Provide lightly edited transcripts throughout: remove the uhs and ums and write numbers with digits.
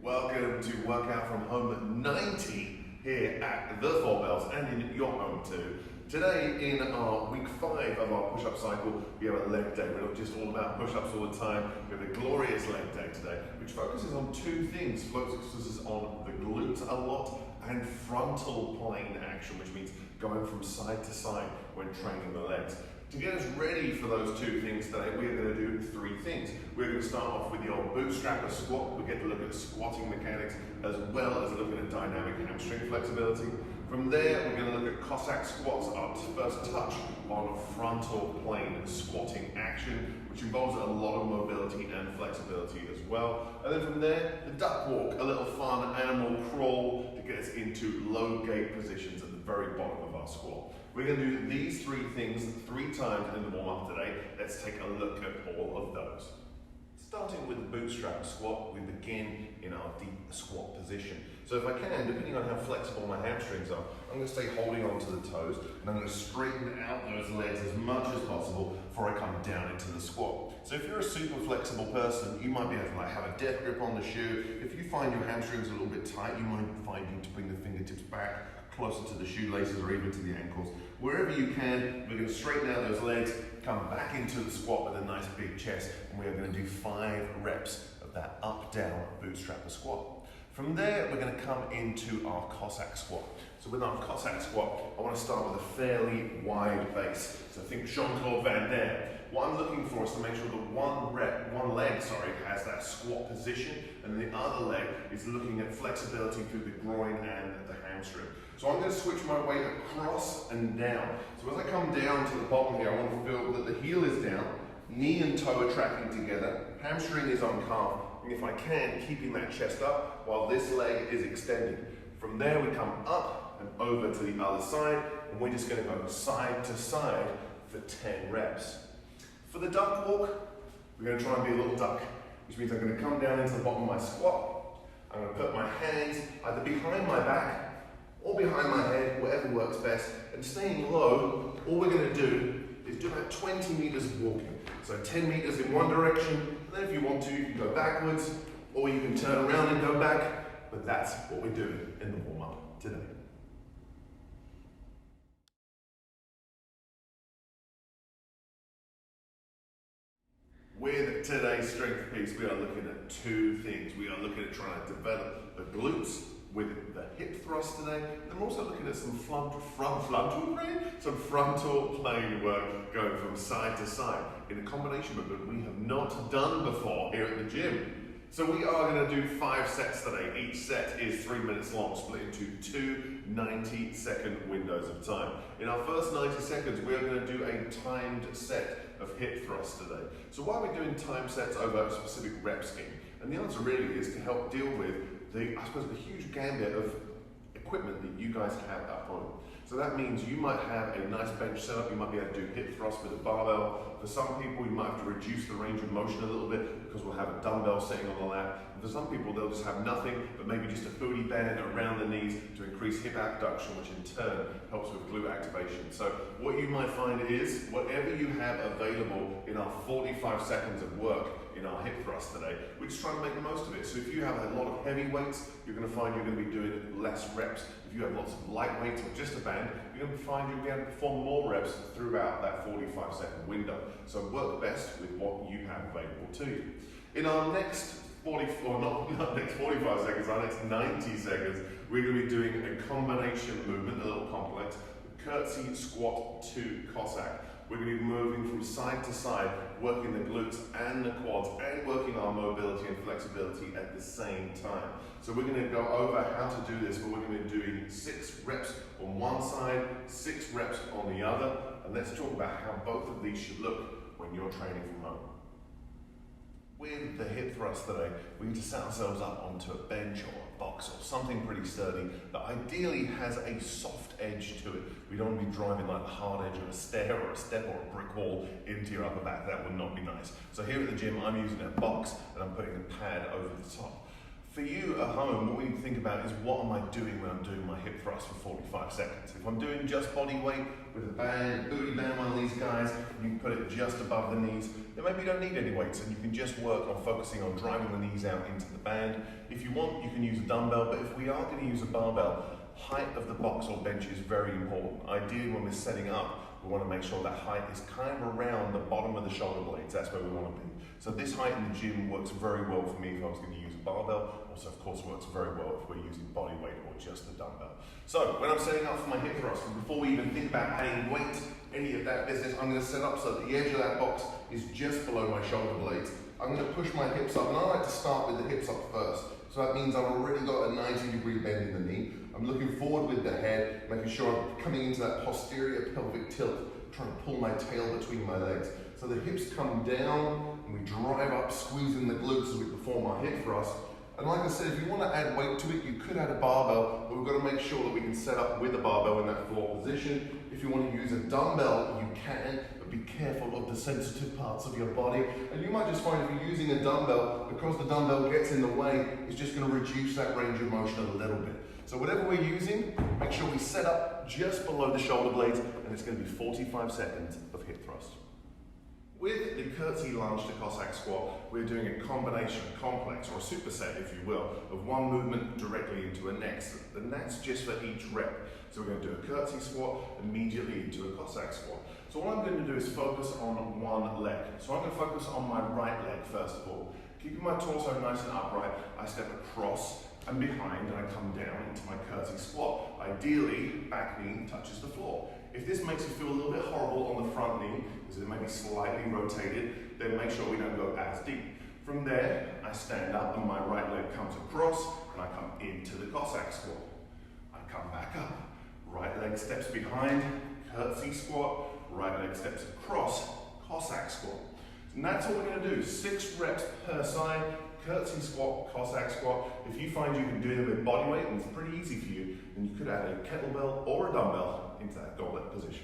Welcome to Workout from Home 90 here at the Four Bells and in your home too. Today in our week 5 of our push-up cycle, we have a leg day. We're not just all about push-ups all the time. We have a glorious leg day today, which focuses on two things. Focuses on the glutes a lot and frontal plane action, which means going from side to side when training the legs. To get us ready for those two things today, we're going to do 3 things. We're going to start off with the old bootstrapper squat. We get to look at squatting mechanics as well as looking at dynamic hamstring flexibility. From there, we're going to look at Cossack squats, our first touch on frontal plane squatting action, which involves a lot of mobility and flexibility as well. And then from there, the duck walk, a little fun animal crawl to get us into low gait positions at the very bottom of our squat. We're going to do these 3 things 3 times in the warm-up today. Let's take a look at all of those. Starting with the bootstrap squat, we begin in our deep squat position. So if I can, depending on how flexible my hamstrings are, I'm going to stay holding onto the toes and I'm going to straighten out those legs as much as possible before I come down into the squat. So if you're a super flexible person, you might be able to have a death grip on the shoe. If you find your hamstrings a little bit tight, you might find you need to bring the fingertips back closer to the shoelaces or even to the ankles. Wherever you can, we're going to straighten out those legs, come back into the squat with a nice big chest, and we are going to do 5 reps of that up-down bootstrapper squat. From there, we're going to come into our Cossack squat. So with our Cossack squat, I want to start with a fairly wide base. So think Jean-Claude Van Damme. What I'm looking for is to make sure that one leg has that squat position, and the other leg is looking at flexibility through the groin and the hamstring. So I'm going to switch my weight across and down. So as I come down to the bottom here, I want to feel that the heel is down, knee and toe are tracking together, hamstring is on calf, and if I can, keeping that chest up while this leg is extending. From there we come up and over to the other side, and we're just going to go side to side for 10 reps. For the duck walk, we're going to try and be a little duck, which means I'm going to come down into the bottom of my squat. I'm going to put my hands either behind my back or behind my head, whatever works best, and staying low, all we're going to do is do about 20 meters of walking. So 10 meters in one direction, and then if you want to, you can go backwards, or you can turn around and go back, but that's what we're doing in the warm-up today. With today's strength piece, we are looking at 2 things. We are looking at trying to develop the glutes with the hip thrust today, and we're also looking at some frontal plane work going from side to side in a combination movement we have not done before here at the gym. So we are going to do 5 sets today. Each set is 3 minutes long, split into 2 90-second windows of time. In our first 90 seconds, we are going to do a timed set of hip thrusts today. So why are we doing time sets over a specific rep scheme? And the answer really is to help deal with the huge gambit of equipment that you guys have at home. So that means you might have a nice bench setup, you might be able to do hip thrusts with a barbell. For some people, you might have to reduce the range of motion a little bit because we'll have a dumbbell sitting on the lap. And for some people, they'll just have nothing, but maybe just a booty band around the knees to increase hip abduction, which in turn helps with glute activation. So what you might find is, whatever you have available in our 45 seconds of work in our hip thrust today, we're just trying to make the most of it. So if you have a lot of heavy weights, you're going to find you're going to be doing less reps. If you have lots of light weights or just a band, you're going to find you'll be able to perform more reps throughout that 45-second window. So work best with what you have available to you. In our next 45 seconds, our next 90 seconds, we're going to be doing a combination movement, a little complex, curtsy squat to Cossack. We're going to be moving from side to side, working the glutes and the quads, and working our mobility and flexibility at the same time. So we're going to go over how to do this, but we're going to be doing 6 reps on one side, 6 reps on the other, and let's talk about how both of these should look when you're training from home. With the hip thrust today, we need to set ourselves up onto a bench or a box or something pretty sturdy that ideally has a soft edge to it. We don't want to be driving like the hard edge of a stair or a step or a brick wall into your upper back. That would not be nice. So here at the gym, I'm using a box and I'm putting a pad over the top. For you at home, what we need to think about is, what am I doing when I'm doing my hip thrust for 45 seconds? If I'm doing just body weight with a band, booty band, one of these guys, exercise, you can put it just above the knees, then maybe you don't need any weights and you can just work on focusing on driving the knees out into the band. If you want, you can use a dumbbell, but if we are going to use a barbell, height of the box or bench is very important. Ideally, when we're setting up, we want to make sure that height is kind of around the bottom of the shoulder blades. That's where we want to be. So this height in the gym works very well for me if I was going to use a barbell. Also, of course, works very well if we're using body weight or just a dumbbell. So when I'm setting up for my hip thrust, before we even think about adding weight, any of that business, I'm going to set up so that the edge of that box is just below my shoulder blades. I'm going to push my hips up, and I like to start with the hips up first. So that means I've already got a 90-degree bend in the knee. I'm looking forward with the head, making sure I'm coming into that posterior pelvic tilt, trying to pull my tail between my legs. So the hips come down, and we drive up, squeezing the glutes as we perform our hip thrust. And like I said, if you want to add weight to it, you could add a barbell, but we've got to make sure that we can set up with a barbell in that floor position. If you want to use a dumbbell, you can, but be careful of the sensitive parts of your body. And you might just find if you're using a dumbbell, because the dumbbell gets in the way, it's just going to reduce that range of motion a little bit. So whatever we're using, make sure we set up just below the shoulder blades, and it's going to be 45 seconds of hip thrust. With the curtsy lunge to Cossack squat, we're doing a combination, complex, or a superset, if you will, of one movement directly into a next. And that's just for each rep. So we're going to do a curtsy squat immediately into a Cossack squat. So what I'm going to do is focus on one leg. So I'm going to focus on my right leg first of all. Keeping my torso nice and upright, I step across and behind, and I come down into my curtsy squat. Ideally, back knee touches the floor. If this makes you feel a little bit horrible on the front knee, because it may be slightly rotated, then make sure we don't go as deep. From there, I stand up and my right leg comes across, and I come into the Cossack squat. I come back up, right leg steps behind, curtsy squat, right leg steps across, Cossack squat. And that's all we're going to do, 6 reps per side, curtsy squat, Cossack squat. If you find you can do it with body weight, and it's pretty easy for you, then you could add a kettlebell or a dumbbell into that goblet position.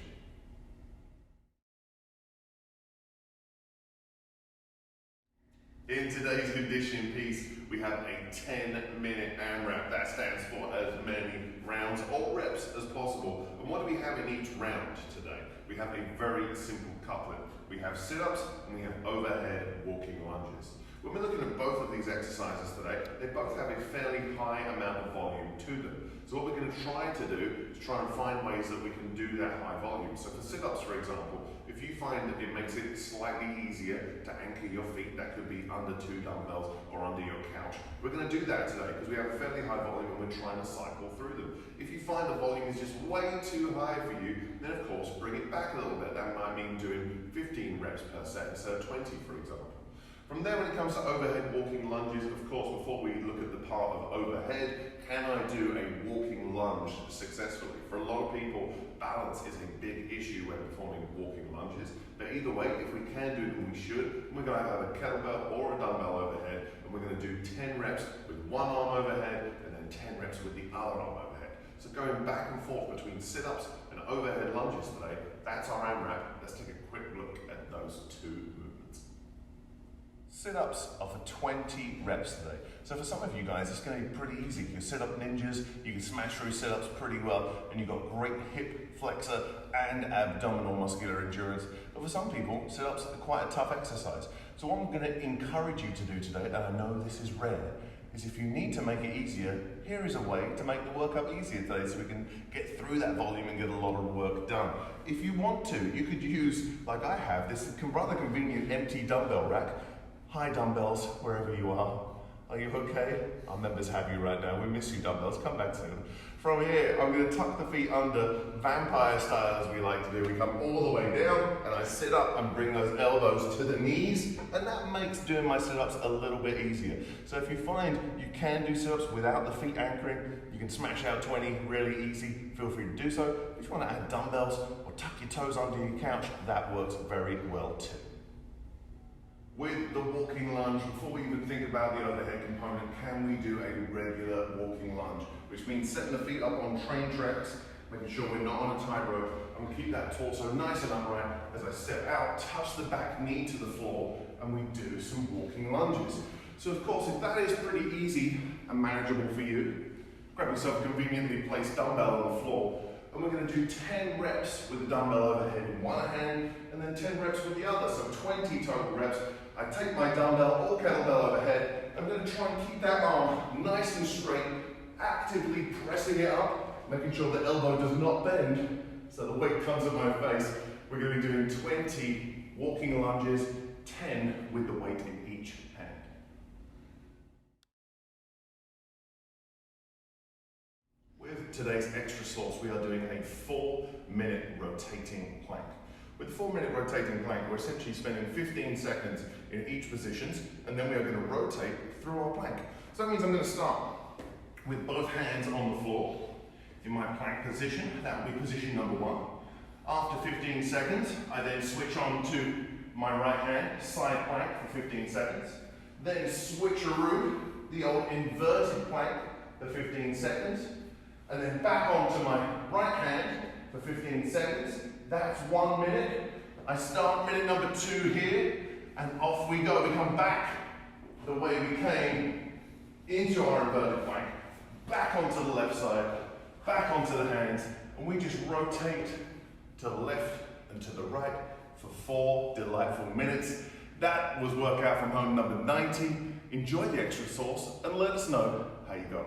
In today's conditioning piece, we have a 10-minute AMRAP. That stands for as many rounds or reps as possible. And what do we have in each round today? We have a very simple couplet. We have sit-ups and we have overhead walking lunges. When we're looking at both of these exercises today, they both have a fairly high amount of volume to them. So what we're going to try to do is try and find ways that we can do that high volume. So for sit-ups, for example, if you find that it makes it slightly easier to anchor your feet, that could be under 2 dumbbells or under your couch. We're going to do that today because we have a fairly high volume and we're trying to cycle through them. If you find the volume is just way too high for you, then of course bring it back a little bit. That might mean doing 15 reps per set instead of 20, for example. From there, when it comes to overhead walking lunges, of course, before we look at the part of overhead, can I do a walking lunge successfully? For a lot of people, balance is a big issue when performing walking lunges. But either way, if we can do them, we should. We're going to have a kettlebell or a dumbbell overhead, and we're going to do 10 reps with one arm overhead, and then 10 reps with the other arm overhead. So going back and forth between sit-ups and overhead lunges today, that's our AMRAP. Let's take a quick look at those 2 movements. Sit-ups are for 20 reps today. So for some of you guys, it's going to be pretty easy. You're sit-up ninjas, you can smash through sit-ups pretty well, and you've got great hip flexor and abdominal muscular endurance. But for some people, sit-ups are quite a tough exercise. So what I'm going to encourage you to do today, and I know this is rare, is if you need to make it easier, here is a way to make the workout easier today so we can get through that volume and get a lot of work done. If you want to, you could use, like I have, this rather convenient empty dumbbell rack. Hi dumbbells, wherever you are. Are you okay? Our members have you right now. We miss you dumbbells, come back soon. From here, I'm going to tuck the feet under, vampire style as we like to do. We come all the way down and I sit up and bring those elbows to the knees, and that makes doing my sit-ups a little bit easier. So if you find you can do sit-ups without the feet anchoring, you can smash out 20 really easy, feel free to do so. If you want to add dumbbells or tuck your toes under your couch, that works very well too. With the walking lunge, before we even think about the overhead component, can we do a regular walking lunge? Which means setting the feet up on train tracks, making sure we're not on a tightrope. I'm going to keep that torso nice and upright as I step out, touch the back knee to the floor, and we do some walking lunges. So of course, if that is pretty easy and manageable for you, grab yourself a conveniently placed dumbbell on the floor, and we're going to do 10 reps with the dumbbell overhead in one hand, and then then 10 reps with the other, so 20 total reps. I take my dumbbell or kettlebell overhead. I'm going to try and keep that arm nice and straight, actively pressing it up, making sure the elbow does not bend so the weight comes at my face. We're going to be doing 20 walking lunges, 10 with the weight in each hand. With today's extra sauce, we are doing a 4-minute rotating plank. With the 4-minute rotating plank, we're essentially spending 15 seconds in each positions, and then we are going to rotate through our plank. So that means I'm going to start with both hands on the floor in my plank position. That will be position number 1. After 15 seconds, I then switch on to my right hand, side plank for 15 seconds. Then switcheroo, the old inverted plank for 15 seconds. And then back onto my right hand for 15 seconds. That's 1 minute. I start minute number 2 here, and off we go. We come back the way we came into our inverted plank, back onto the left side, back onto the hands, and we just rotate to the left and to the right for 4 delightful minutes. That was workout from home number 90. Enjoy the extra sauce and let us know how you got.